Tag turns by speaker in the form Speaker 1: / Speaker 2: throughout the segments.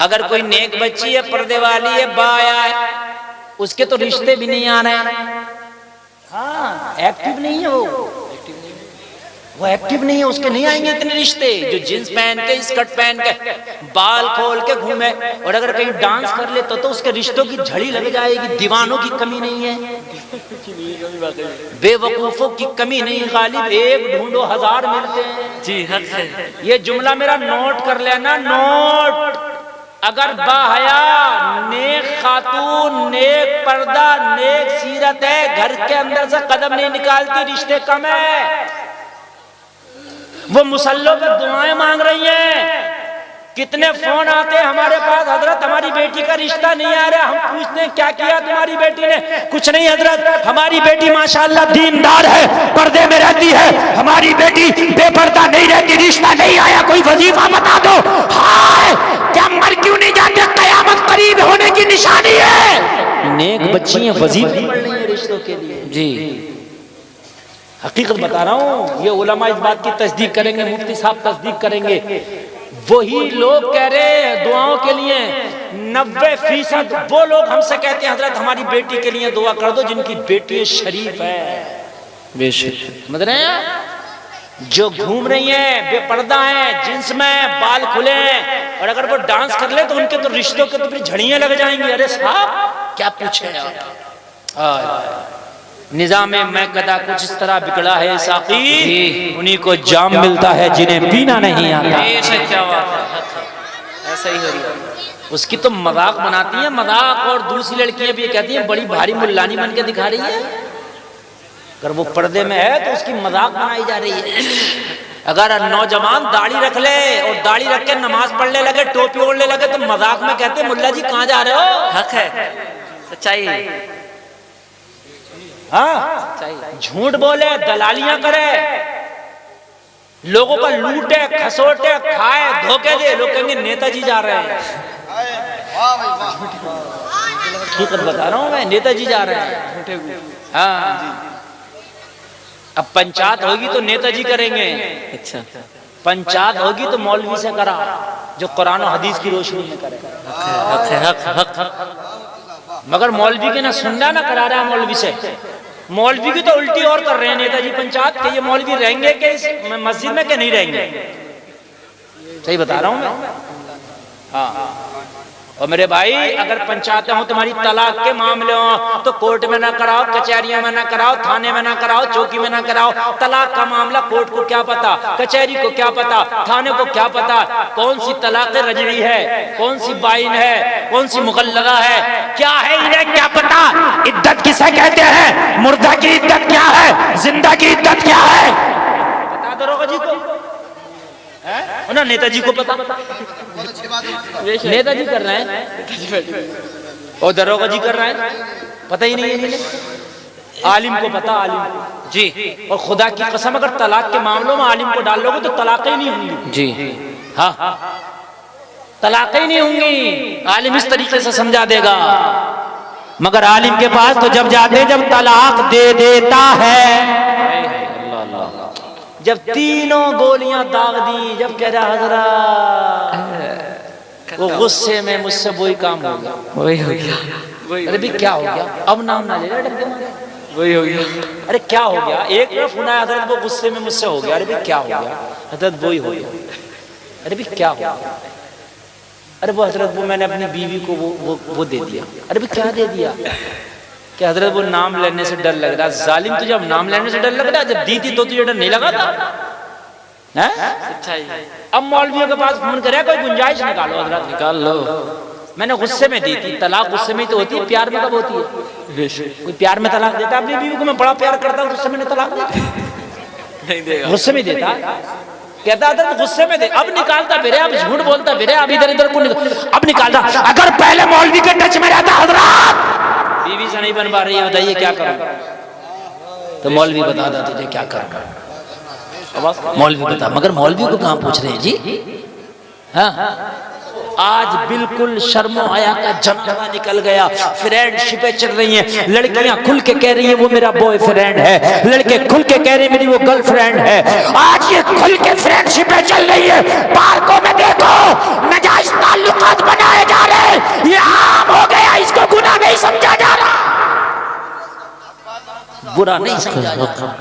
Speaker 1: अगर कोई नेक बच्ची है, पर्दे वाली है, बाया है, उसके तो रिश्ते भी नहीं आ रहे हैं। हाँ, एक्टिव नहीं है वो एक्टिव नहीं है, उसके नहीं आएंगे इतने रिश्ते। जो जींस पहन के, स्कर्ट पहन के, बाल खोल के घूमे, और अगर कहीं डांस कर ले तो उसके रिश्तों की झड़ी लग जाएगी। दीवानों की कमी नहीं है, बेवकूफों की कमी नहीं। गालिब एक ढूंढो हजार मिलते हैं। जी हक है। ये जुमला मेरा नोट कर लेना, नोट। अगर बाहया, नेक खातून, नेक पर्दा, नेक सीरत है, घर के अंदर से कदम नहीं निकालती, रिश्ते कम है। वो मुसल्लों पे दुआएं मांग रही हैं। कितने फोन आते हैं हमारे पास, हजरत हमारी बेटी का रिश्ता नहीं आ रहा। हम पूछते हैं क्या किया तुम्हारी बेटी ने? कुछ नहीं हजरत, हमारी बेटी माशाअल्लाह दीनदार है, पर्दे में रहती है, हमारी बेटी बेपर्दा नहीं रहती, रिश्ता नहीं आया, कोई वजीफा बता दो। हाय, क्या मर क्यों नहीं जाते? कयामत करीब होने की निशानी है। नेक बच्चियां वजीफे पढ़ रही हैं रिश्तों के लिए। जी हकीकत बता रहा हूँ, ये उलमा इस बात की तस्दीक करेंगे, मुफ्ती साहब तस्दीक करेंगे। वही लोग कह रहे हैं दुआओं के लिए, 90% वो लोग हमसे कहते हैं हजरत हमारी बेटी के लिए दुआ कर दो जिनकी बेटी शरीफ है। बेशक समझ रहे हैं? जो घूम रही हैं, बेपर्दा हैं, जिन्स में, बाल खुले हैं, और अगर वो डांस कर ले तो उनके तो रिश्तों के तो फिर झड़ियां लग जाएंगी। अरे साहब क्या पूछे आप। निजाम मैं कदा कुछ इस तरह बिगड़ा है साकी, उन्हीं को जाम मिलता है जिन्हें पीना नहीं आता। क्या बात है, ऐसा ही हो रही है। उसकी तो मजाक बनाती है, मजाक। और दूसरी लड़कियां भी कहती हैं बड़ी भारी मुल्लानी बन के दिखा रही है। अगर वो पर्दे में है तो उसकी मजाक बनाई जा रही है। अगर नौजवान दाढ़ी रख ले और दाढ़ी रख के नमाज पढ़ने लगे, टोपी ओढ़ने लगे, तो मजाक में कहते हैं मुल्ला जी कहाँ जा रहे हो? हक है, सच्चाई। हाँ, झूठ बोले, दलालियां करे, लोगों का लूटे, खसोटे, खाए, धोखे दे, लोग कहेंगे नेताजी जा रहे हैं। ठीक बता रहा हूं मैं, नेताजी जा रहे हैं। हाँ, अब पंचायत होगी तो नेताजी करेंगे। अच्छा, पंचायत होगी तो मौलवी से करा, जो कुरान और हदीस की रोशनी में करे। मगर मौलवी के ना सुनना ना करा रहा है मौलवी से। मौलवी की तो उल्टी और कर रहे हैं नेताजी पंचायत के। ये मौलवी रहेंगे कि इस मस्जिद में कि नहीं रहेंगे? सही बता रहा हूं मैं। हाँ, और मेरे भाई अगर पंचायतें हो तुम्हारी तलाक के मामले हो तो कोर्ट में ना कराओ, कचहरियों में ना कराओ, थाने में ना कराओ, चौकी में ना कराओ। तलाक का मामला कोर्ट को क्या पता, कचहरी को क्या पता, थाने को क्या पता कौन सी तलाक रजवी है, कौन सी बाइन है, कौन सी मुगल्लगा है, क्या है, इन्हें क्या पता। इद्दत किसे कहते हैं, मुर्दा की इद्दत क्या है, जिंदा की इद्दत क्या है, बता दरोगा जी को ना, नेताजी को पता। नेताजी कर रहे हैं और दरोगा जी कर रहे हैं, पता ही नहीं है। आलिम को पता, आलिम को। जी, और खुदा की कसम अगर तलाक के मामलों में आलिम को डाल लोगे तो तलाक ही नहीं होंगी। जी हाँ, तलाक ही नहीं होंगी। आलिम इस तरीके से समझा देगा, मगर आलिम के पास तो जब जाते जब तलाक दे देता है, जब तीनों गोलियां दाग दी, जब कह रहा हजरत वो गुस्से में मुझसे वही काम हो गया, वही हो गया। अरे भी क्या हो गया, अब नाम ना ले रहा, वही हो गया। अरे क्या हो गया, एक तरफ सुना हजरत वो गुस्से में मुझसे हो गया। अरे भी क्या हो गया हजरत, वही हो गया। अरे भी क्या हो गया, अरे वो हजरत वो मैंने अपनी बीवी को वो दे दिया। अरे भी क्या दे दिया, कि हजरत वो नाम लेने से डर लग रहा। जालिम तुझे अब नाम लेने से डर लग रहा, जब दी थी तो तुझे डर नहीं लगा था? अब मौलवियों के पास फोन करे, कोई गुंजाइश निकालो हजरत, निकाल लो, मैंने गुस्से में दी थी। तलाक गुस्से में तो होती है, प्यार में कब होती है? कोई प्यार में तलाक देता? अपनी बीवी को मैं बड़ा प्यार करता हूँ, गुस्से में तलाक नहीं देगा, गुस्से में देता। कहता था तो गुस्से में दे, अब निकालता फिरे, अब झूठ बोलता फिरे, अब इधर इधर को अब निकालता। अगर पहले मौलवी के टच में रहता हजरत, बीवी से नहीं बन पा रही है, बताइए क्या करूं? तो मौलवी बता देते तुझे क्या करना, मौलवी बता। मगर मौलवी को कहां पूछ रहे हैं जी? हाँ, आज बिल्कुल शर्मो हया का जमाना निकल गया। फ्रेंडशिपें चल रही हैं, लड़कियां खुल के कह रही हैं वो मेरा बॉयफ्रेंड है, लड़के खुल के कह रहे हैं मेरी वो गर्लफ्रेंड है। आज ये खुल के फ्रेंडशिपें चल रही है। पार्कों में देखो, नाजायज ताल्लुकात बनाए बुरा नहीं समझा जाता।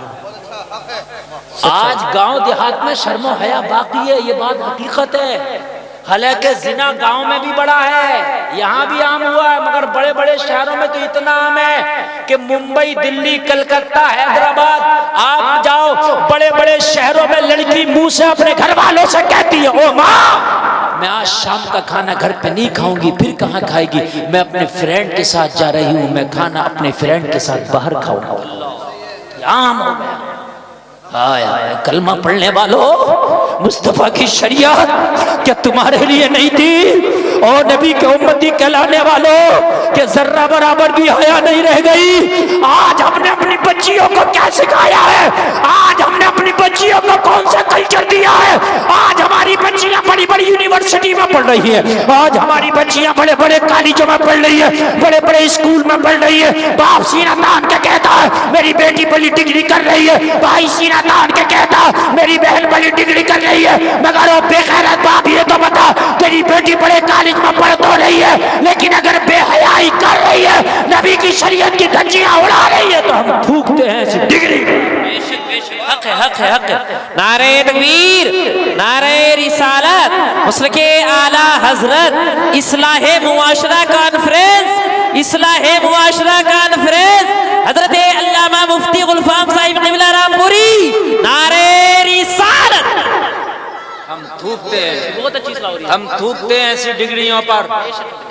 Speaker 1: आज गांव देहात में शर्मो हया बाकी है, ये बात हकीकत है। हालांकि जिना गांव में भी बड़ा है, यहाँ भी आम हुआ है, मगर बड़े बड़े शहरों में तो इतना आम है कि मुंबई, दिल्ली, कलकत्ता, हैदराबाद आप जाओ, बड़े बड़े शहरों में लड़की मुंह से अपने घर वालों से कहती है, ओ माँ मैं आज शाम का खाना घर पे नहीं खाऊंगी। फिर कहाँ खाएगी? मैं अपने फ्रेंड के साथ जा रही हूँ, मैं खाना अपने फ्रेंड के साथ बाहर खाऊंगा। आम हो गया। हाय हाय, कलमा पढ़ने वालों, मुस्तफा की शरीयत क्या तुम्हारे लिए नहीं थी? और नबी के उम्मती कहलाने वालों के जर्रा बराबर भी हया नहीं रह गई। आज हमने अपनी बच्चियों को क्या सिखाया है? आज हमने अपनी बच्चियों को कौन सा कल्चर दिया है? आज हमारी बच्चियां बड़ी बड़ी यूनिवर्सिटी में पढ़ रही है, आज हमारी बच्चियां बड़े बड़े कॉलेजों में पढ़ रही है, बड़े बड़े स्कूल में पढ़ रही है। बाप सीना तान के कहता है मेरी बेटी बड़ी डिग्री कर रही है, भाई सीना तान के कहता है मेरी बहन बड़ी डिग्री कर रही है। मगर वो बेगैरत बाप ये तो बता, तेरी बेटी बड़े कॉलेज में पढ़ तो रही है, लेकिन अगर बेहयाई कर रही है, नबी की शरीयत की धज्जियां उड़ा रही है, तो हम थूकते हैं ऐसी डिग्री।
Speaker 2: हक है, हक है, हक है। नारे तकबीर, नारे रिसालत, मुसलके आला हजरत, इस्लाहे मुआशरा कॉन्फ्रेंस, इस्लाहे मुआशरा कॉन्फ्रेंस, हजरत अल्लामा मुफ्ती गुलफाम साहिब क़िबला रामपुरी, नारे रिसालत।
Speaker 1: हम थूकते हैं, बहुत अच्छी सलाह हो रही है, हम थूकते हैं ऐसी डिग्रियों पर।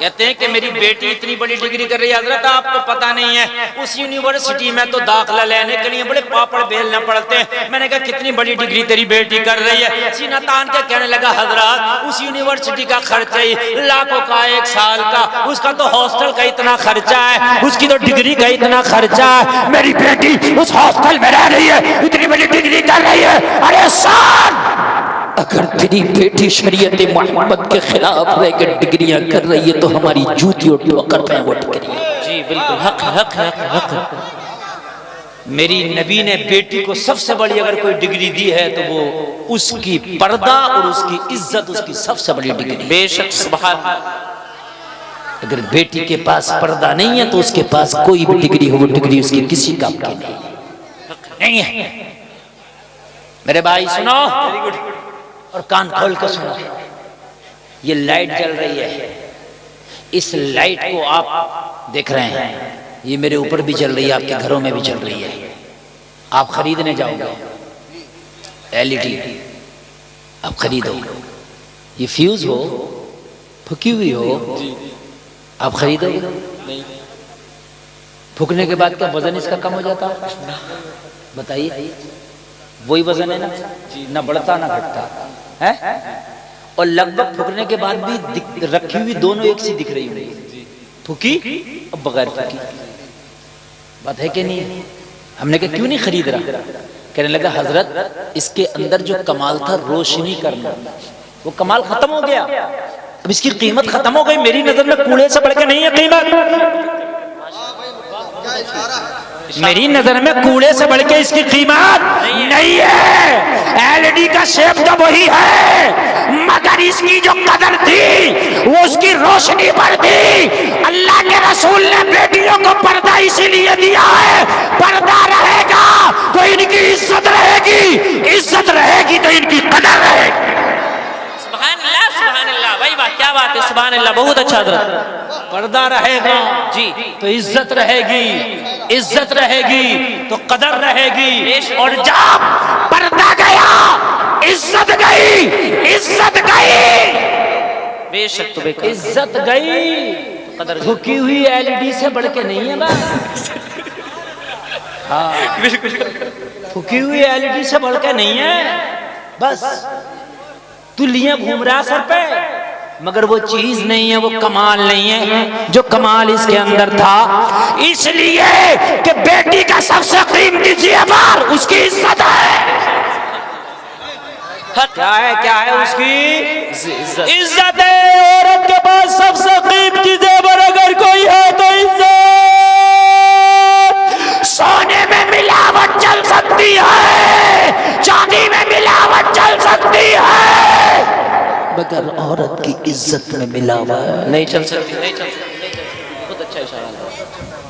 Speaker 1: कहते हैं कि मेरी बेटी इतनी बड़ी डिग्री कर रही है। हजरत आपको पता नहीं है, उस यूनिवर्सिटी में तो दाखिला लेने के लिए बड़े पापड़ बेलने पड़ते हैं। मैंने कहा कितनी बड़ी डिग्री तेरी बेटी कर रही है? सीना तान के कहने लगा, हजरत उस यूनिवर्सिटी का खर्चा ही लाखों का, 1 साल का, उसका तो हॉस्टल का इतना खर्चा है, उसकी तो डिग्री का इतना खर्चा है। मेरी बेटी उस हॉस्टल में रह रही है, इतनी बड़ी डिग्री कर रही है। अरे साल, अगर तेरी बेटी शरीयत मोहम्मद के खिलाफ रहकर डिग्रियां कर रही है तो हमारी जूती और ठोकर पे वो डिग्री।
Speaker 2: जी बिल्कुल, हक है, हक है, हक है।
Speaker 1: मेरी नबी ने बेटी को सबसे बड़ी अगर कोई डिग्री दी है तो वो उसकी पर्दा और उसकी इज्जत, उसकी सबसे बड़ी डिग्री।
Speaker 2: बेशक, सुभान।
Speaker 1: अगर बेटी के पास पर्दा नहीं है तो उसके पास कोई भी डिग्री हो, वो डिग्री उसकी किसी काम की नहीं है। मेरे भाई सुनो और कान खोल कर सुनो, ये लाइट जल रही है, इस लाइट को आप देख रहे हैं, ये मेरे ऊपर भी जल रही है, आपके घरों में भी जल रही है। आप खरीदने जाओगे एलईडी, आप खरीदो, ये फ्यूज हो, फुकी हुई हो, आप खरीदोगे नहीं? फूकने के बाद क्या वजन इसका कम हो जाता है? बताइए, वही वजन है ना, ना बढ़ता ना घटता है। और लगभग फूकने के बाद भी रखी हुई दोनों एक सी दिख रही होंगी, फूकी और बगैर फूकी। बात है कि नहीं? हमने कहा क्यों नहीं खरीद रहा? कहने लगा हजरत इसके अंदर जो कमाल था रोशनी करना, वो कमाल खत्म हो गया, अब इसकी कीमत खत्म हो गई। मेरी नजर में कूड़े से बढ़ के नहीं है कीमत, मेरी नजर में कूड़े से बढ़ के इसकी कीमत नहीं है। एलईडी का शेप तो वही है, मगर इसकी जो कदर थी वो उसकी रोशनी पर थी। अल्लाह के रसूल ने बेटियों को पर्दा इसीलिए दिया है, पर्दा रहेगा तो इनकी इज्जत रहेगी, इज्जत रहेगी तो इनकी कदर रहेगी।
Speaker 2: सुभान अल्लाह, सुभान अल्लाह, भाई वाह, क्या बात है, सुभान अल्लाह, बहुत अच्छा हजरत।
Speaker 1: पर्दा रहेगा जी तो इज्जत रहेगी, इज्जत रहेगी तो कदर रहेगी, और जब पर्दा गया इज्जत गई, इज्जत गई,
Speaker 2: बेशक तो बेकार,
Speaker 1: इज्जत गई तो कदर। झुकी हुई एलईडी से बढ़ के नहीं है बात, हाँ झुकी हुई एलईडी से बढ़ के नहीं है। बस तू लिए घूम रहा सर पे, मगर वो चीज नहीं है, वो कमाल नहीं है जो कमाल इसके अंदर था। इसलिए कि बेटी का सबसे कीमती जेवर उसकी इज्जत है। क्या है, क्या है उसकी इज्जत है। औरत के पास सबसे कीमती जेवर अगर कोई है तो इज्जत। सोने में मिलावट चल सकती है, चांदी में मिलावट चल सकती है, मगर औरत की इज्जत में मिलावट
Speaker 2: नहीं चल सकती, नहीं चल सकती। बहुत अच्छा इशारा।